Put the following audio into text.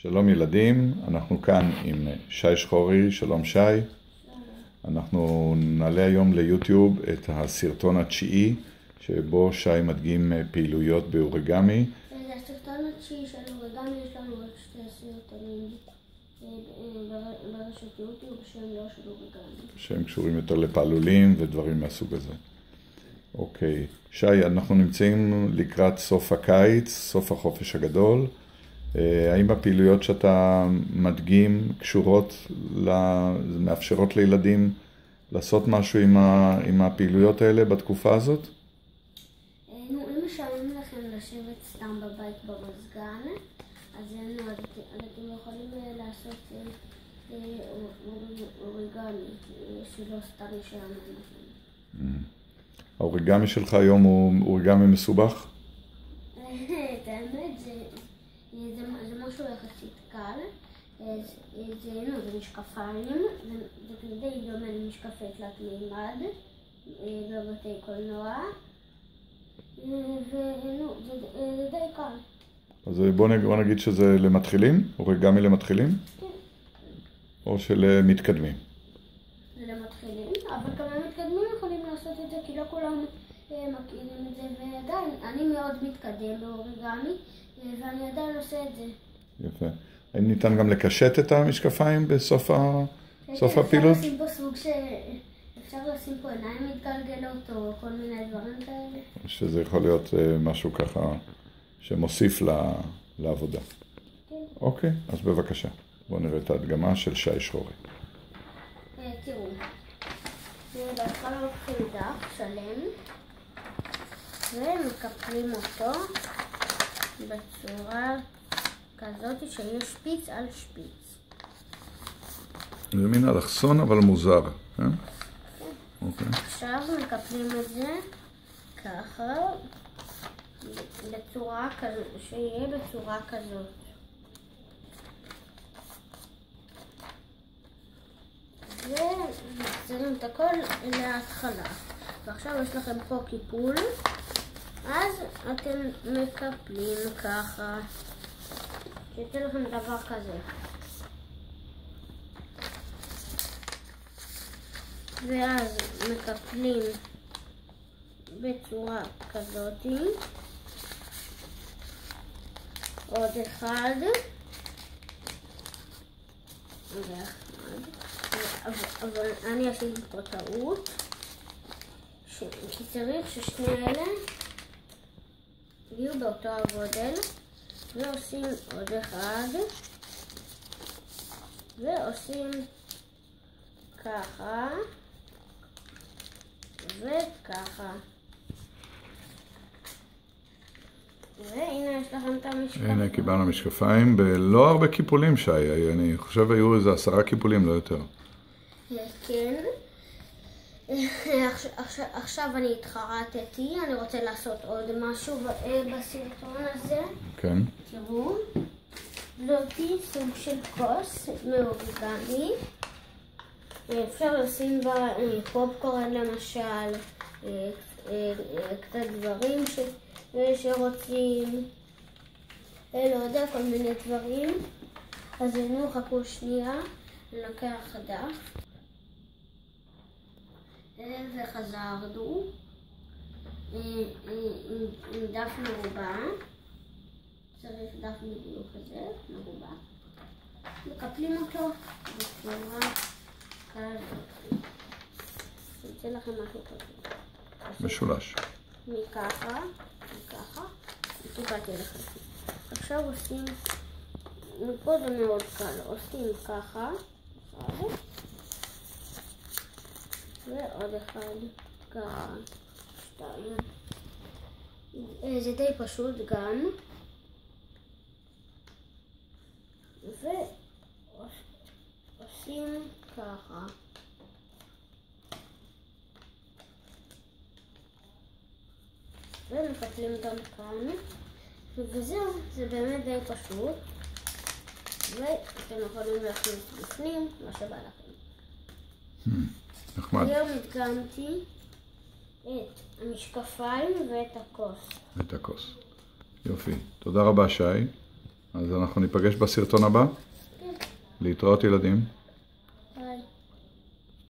שלום ילדים, אנחנו כאן עם שי שחורי, שלום שי. אנחנו נעלה היום ליוטיוב את הסרטון התשיעי, שבו שי מדגים פעילויות באוריגמי. זה הסרטון התשיעי של אוריגמי, יש לנו עוד שתי סרטונים ברשת יוטיוב שהם לא של אוריגמי. שהם קשורים יותר לפעלולים ודברים מהסוג הזה. אוקיי, שי, אנחנו נמצאים לקראת סוף הקיץ, סוף החופש הגדול. האם הפעילויות שאתה מדגים קשורות, מאפשרות לילדים לעשות משהו עם הפעילויות האלה בתקופה הזאת? אם משלמים לכם לשבת סתם בבית במזגן, אז אתם יכולים לעשות אוריגמי, שלא סתם משלמים לכם. האוריגמי שלך היום הוא אוריגמי מסובך? את האמת, זה משהו יחסית קל. זה משקפיים, זה די דומה למשקפי תלת מימד בבתי קולנוע, זה די קל. אז בוא נגיד שזה למתחילים? אוריגמי למתחילים? כן. או של מתקדמים? זה למתחילים, אבל גם המתקדמים יכולים לעשות את זה, כי לא כולם מכירים את זה, ועדיין, אני מאוד מתקדם באוריגמי, ואני עדיין עושה את זה. יפה. האם ניתן גם לקשט את המשקפיים בסוף הפעילות? אפשר לשים פה סוג אפשר לשים פה עיניים מתגלגלות או כל מיני דברים כאלה. שזה יכול להיות משהו ככה שמוסיף לעבודה. כן. אוקיי, אז בבקשה. בואו נראה את ההדגמה של שי שחורי. תראו, בהתחלה לוקחים דף שלם ומקפלים אותו בצורה כזאת שיש שפיץ על שפיץ. זה מין אלכסון אבל מוזר, כן? כן. אוקיי. עכשיו מקפלים את זה ככה, בצורה כזאת, שיהיה בצורה כזאת. ומחזירים את הכל להתחלה. ועכשיו יש לכם פה קיפול, אז אתם מקפלים ככה. שיתן לכם דבר כזה. ואז מקפלים בצורה כזאת. עוד אחד. אבל אני עשיתי פה טעות. כי צריך ששני אלה יהיו באותו הגודל. ועושים עוד אחד, ועושים ככה, וככה. והנה יש לכם את המשקפיים. הנה קיבלנו משקפיים בלא הרבה קיפולים, שי. אני חושב היו איזה 10 קיפולים, לא יותר. כן. עכשיו אני התחרטתי, אני רוצה לעשות עוד משהו בסרטון הזה. כן. תראו, זאתי סוג של כוס מאוריגמי. אפשר לשים בה פופקורן למשל, קצת דברים שרוצים, לא יודע, כל מיני דברים. אז הנה, חכו שנייה, נלקח דף. וחזרנו עם דף מרובע, צריך דף בדיוק כזה, מרובע, מקפלים אותו בצורה כזאת. יוצא לכם משהו כזה. משולש. מככה, וקיבלתי לכם. עכשיו עושים, מפה זה מאוד קל, עושים ככה, ועוד אחד, ככה, 2. זה די פשוט גם. ועושים ככה. ומקפלים גם כאן. וזהו, זה באמת די פשוט. ואתם יכולים להכניס בפנים מה שבא לכם. נחמד. היום הדגמתי את המשקפיים ואת הכוס. את הכוס. יופי. תודה רבה, שי. אז אנחנו ניפגש בסרטון הבא. כן. להתראות ילדים.